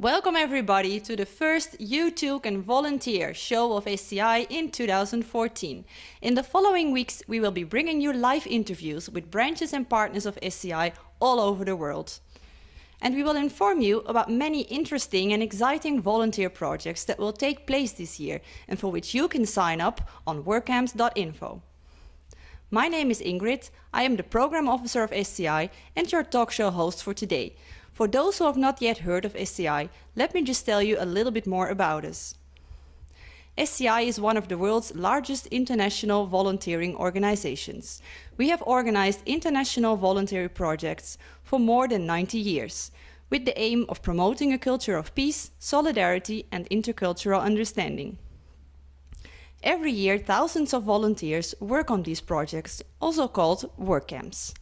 Welcome everybody to the first You Too Can Volunteer show of SCI in 2014. In the following weeks we will be bringing you live interviews with branches and partners of SCI all over the world. And we will inform you about many interesting and exciting volunteer projects that will take place this year and for which you can sign up on workcamps.info. My name is Ingrid, I am the Program Officer of SCI and your talk show host for today. For those who have not yet heard of SCI, let me just tell you a little bit more about us. SCI is one of the world's largest international volunteering organizations. We have organized international voluntary projects for more than 90 years, with the aim of promoting a culture of peace, solidarity and intercultural understanding. Every year, thousands of volunteers work on these projects, also called Workcamps.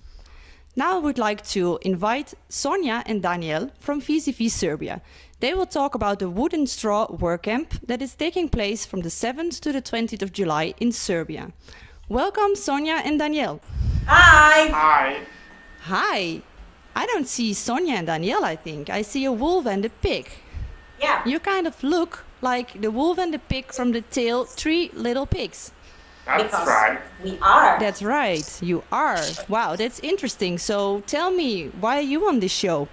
Now I would like to invite Sonja and Daniel from VCV Serbia. They will talk about the Wood and Straw Workcamp that is taking place from the 7th to the 20th of July in Serbia. Welcome Sonja and Daniel. Hi! Hi! Hi! I don't see Sonja and Daniel, I think. I see a wolf and a pig. Yeah. You kind of look like the wolf and the pig from the tale Three Little Pigs. That's Because right. we are. That's right, you are. Wow, that's interesting. So tell me, why are you on this show?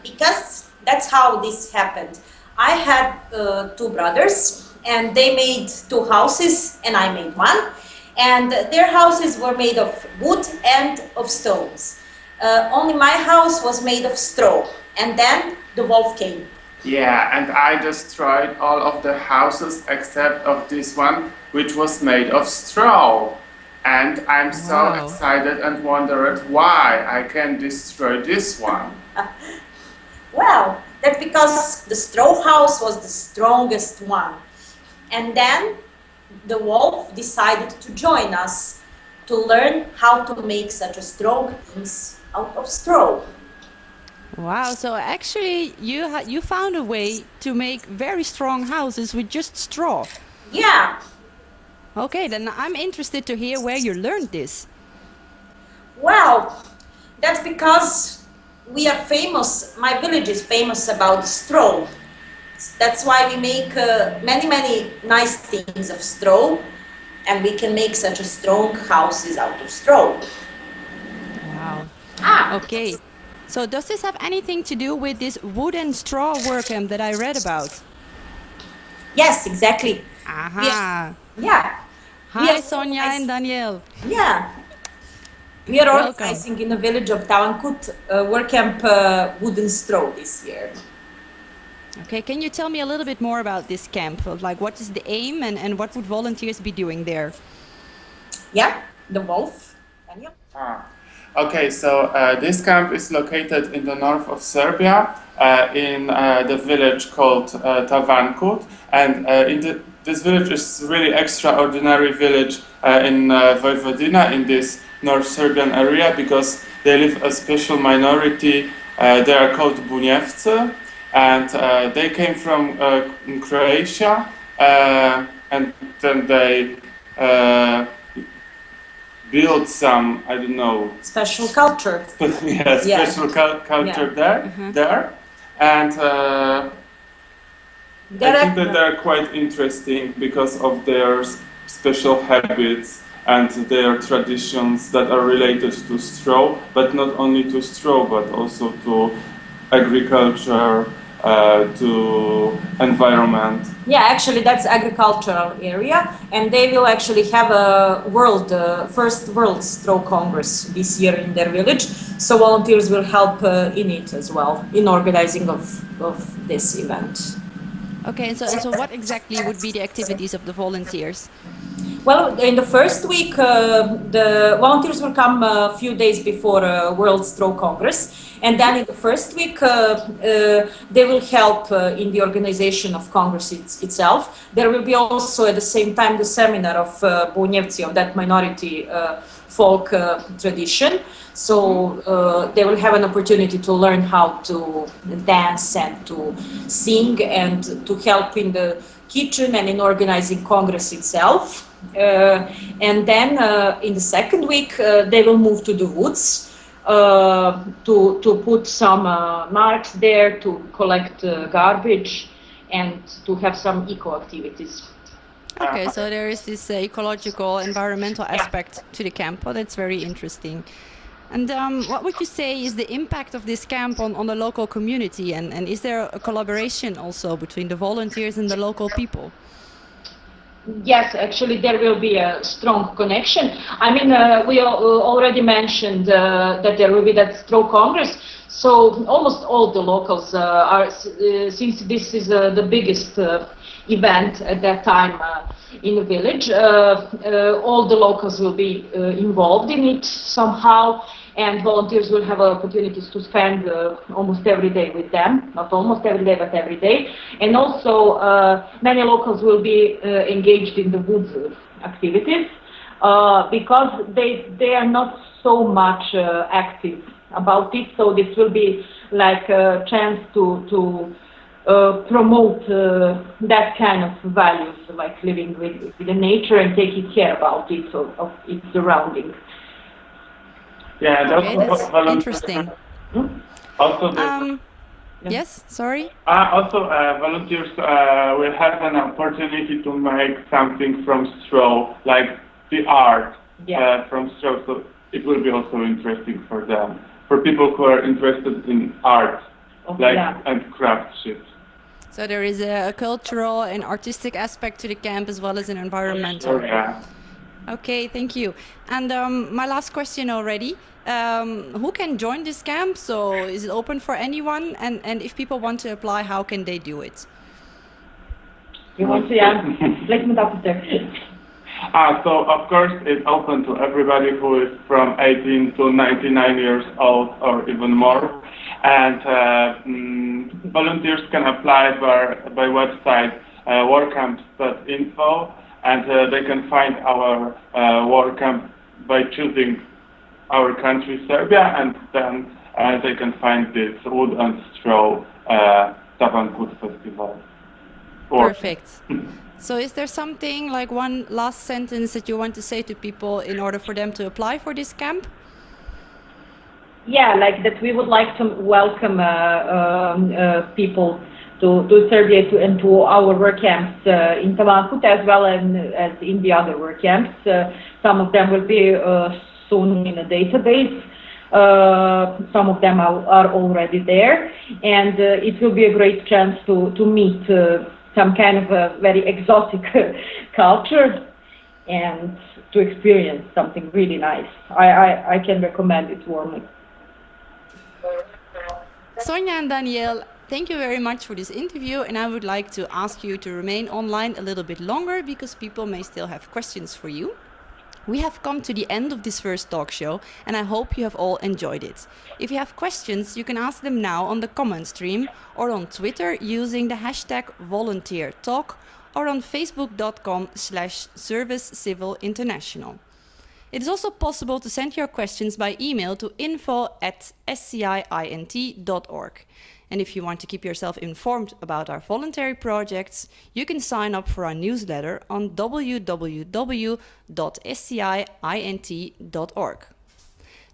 Because that's how this happened. I had two brothers and they made two houses and I made one. And their houses were made of wood and of stones. Only my house was made of straw. And then the wolf came. Yeah, and I destroyed all of the houses except of this one, which was made of straw. And I'm so excited and wondered why I can destroy this one. Well, that's because the straw house was the strongest one. And then the wolf decided to join us to learn how to make such a strong things out of straw. Wow, so actually you found a way to make very strong houses with just straw. Yeah. Okay, then I'm interested to hear where you learned this. Well, that's because we are famous, my village is famous about straw. That's why we make many nice things of straw and we can make such a strong houses out of straw. Wow. Okay. So does this have anything to do with this wood and straw workcamp that I read about? Yes, exactly. Aha. Yeah. Hi Sonja and Daniel. Yeah. We are Welcome. organizing in the village of Talankut Workcamp Wood and Straw this year. Okay, can you tell me a little bit more about this camp? Like what is the aim and what would volunteers be doing there? Yeah, the wolf. Daniel? Okay, so this camp is located in the north of Serbia, in the village called Talankut, and this village is really extraordinary village in Vojvodina, in this North Serbian area, because they live a special minority. They are called Bunjevci, and they came from Croatia, and then they build some, I don't know, Special culture. special culture there, and I think that they're quite interesting because of their special habits and their traditions that are related to straw, but not only to straw, but also to agriculture, to environment. Yeah, actually that's agricultural area, and they will actually have a first World Straw Congress this year in their village. So volunteers will help in it as well, in organizing of this event. Okay, so what exactly would be the activities of the volunteers? Well, in the first week, the volunteers will come a few days before World Straw Congress, and then in the first week, they will help in the organization of Congress itself. There will be also at the same time the seminar of Bunjevci, of that minority folk tradition. So they will have an opportunity to learn how to dance and to sing and to help in the kitchen and in organizing Congress itself. And then in the second week, they will move to the woods to put some marks there, to collect garbage, and to have some eco activities. Okay, so there is this ecological, environmental aspect to the camp. Oh, that's very interesting. And what would you say is the impact of this camp on the local community? And is there a collaboration also between the volunteers and the local people? Yes, actually there will be a strong connection. I mean, we already mentioned that there will be that stroke congress. So almost all the locals are, since this is the biggest event at that time in the village, all the locals will be involved in it somehow, and volunteers will have opportunities to spend almost every day with them, not almost every day, but every day. And also many locals will be engaged in the wood activities because they are not so much active about it, so this will be like a chance to promote that kind of values, like living with the nature and taking care about it, of its surroundings. Yeah, that's interesting. Also, yes, sorry? Also, volunteers will have an opportunity to make something from straw, like the art from straw, so it will be also interesting for them, for people who are interested in art, and craftsmanship. So there is a cultural and artistic aspect to the camp as well as an environmental. Yeah. Okay, thank you. And my last question already, who can join this camp? So is it open for anyone? And if people want to apply, how can they do it? You want to, let me talk there. So of course it's open to everybody who is from 18 to 99 years old or even more. And volunteers can apply by website workcamp.info. And they can find our Workcamp by choosing our country, Serbia, and then they can find this Wood and Straw Tavan Festival. Perfect. So is there something, like one last sentence that you want to say to people in order for them to apply for this camp? Yeah, like that we would like to welcome people to Serbia and to our work camps in Tavan as well as in the other work camps. Some of them will be soon in a database. Some of them are already there, and it will be a great chance to meet some kind of a very exotic culture and to experience something really nice. I can recommend it warmly. Sonja and Daniel, thank you very much for this interview, and I would like to ask you to remain online a little bit longer because people may still have questions for you. We have come to the end of this first talk show, and I hope you have all enjoyed it. If you have questions, you can ask them now on the comment stream or on Twitter using the hashtag volunteertalk or on facebook.com/servicecivilinternational. It is also possible to send your questions by email to info@sciint.org. And if you want to keep yourself informed about our voluntary projects, you can sign up for our newsletter on www.sciint.org.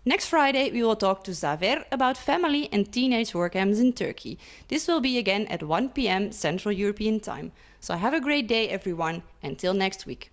Next Friday, we will talk to Zafer about family and teenage work camps in Turkey. This will be again at 1 p.m. Central European Time. So have a great day, everyone. Until next week.